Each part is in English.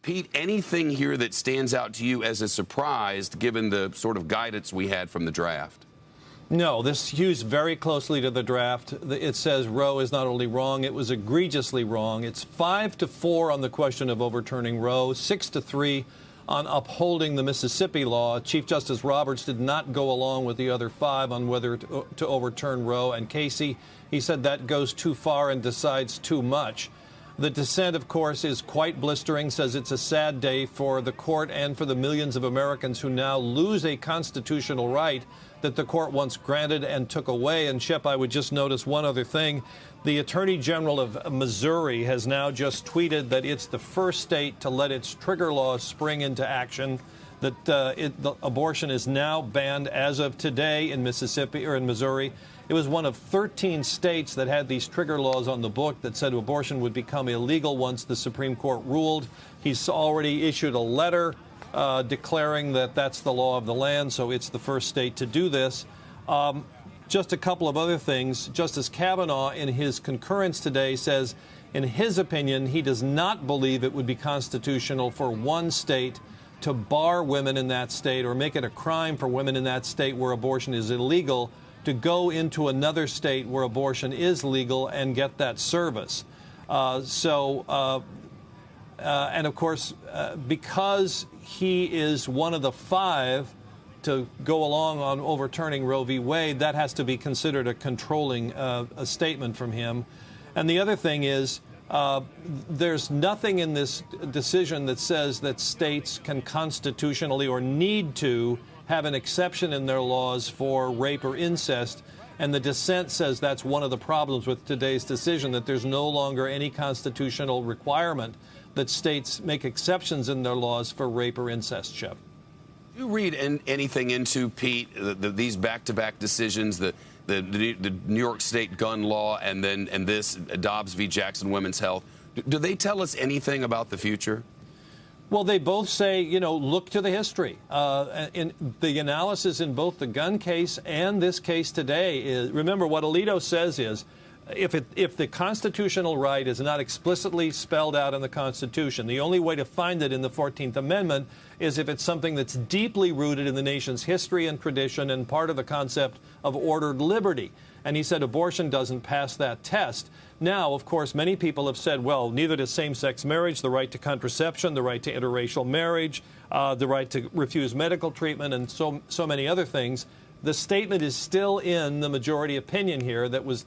Pete, anything here that stands out to you as a surprise, given the sort of guidance we had from the draft? No, this hews very closely to the draft. It says Roe is not only wrong, it was egregiously wrong. It's 5-4 on the question of overturning Roe, 6-3 on upholding the Mississippi law. Chief Justice Roberts did not go along with the other 5 on whether to overturn Roe and Casey. He said that goes too far and decides too much. The dissent, of course, is quite blistering, says it's a sad day for the court and for the millions of Americans who now lose a constitutional right that the court once granted and took away. And, Shep, I would just notice one other thing. The Attorney General of Missouri has now just tweeted that it's the first state to let its trigger laws spring into action, that the abortion is now banned as of today in Mississippi or in Missouri. It was one of 13 states that had these trigger laws on the book that said abortion would become illegal once the Supreme Court ruled. He's already issued a letter declaring that that's the law of the land, so it's the first state to do this. Just a couple of other things. Justice Kavanaugh, in his concurrence today, says, in his opinion, he does not believe it would be constitutional for one state to bar women in that state or make it a crime for women in that state where abortion is illegal to go into another state where abortion is legal and get that service. And of course, because he is one of the 5 to go along on overturning Roe v. Wade, that has to be considered a controlling a statement from him. And the other thing is, there's nothing in this decision that says that states can constitutionally or need to have an exception in their laws for rape or incest. And the dissent says that's one of the problems with today's decision, that there's no longer any constitutional requirement that states make exceptions in their laws for rape or incest, Shep. Do you read anything into, Pete, these back-to-back decisions, the New York State gun law and this Dobbs v. Jackson Women's Health? Do they tell us anything about the future? Well, they both say, look to the history. In the analysis in both the gun case and this case today is, remember, what Alito says is, if the constitutional right is not explicitly spelled out in the Constitution, the only way to find it in the 14th Amendment is if it's something that's deeply rooted in the nation's history and tradition and part of the concept of ordered liberty. And he said abortion doesn't pass that test. Now, of course, many people have said, well, neither does same-sex marriage, the right to contraception, the right to interracial marriage, the right to refuse medical treatment, and so many other things. The statement is still in the majority opinion here that was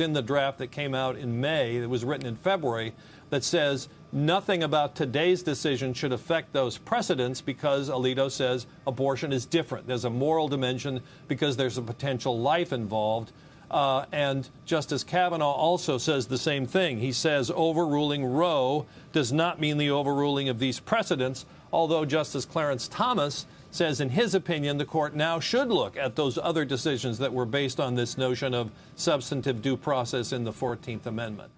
in the draft that came out in May, that was written in February, that says nothing about today's decision should affect those precedents because Alito says abortion is different. There's a moral dimension because there's a potential life involved. And Justice Kavanaugh also says the same thing. He says overruling Roe does not mean the overruling of these precedents, although Justice Clarence Thomas says in his opinion the court now should look at those other decisions that were based on this notion of substantive due process in the 14th Amendment.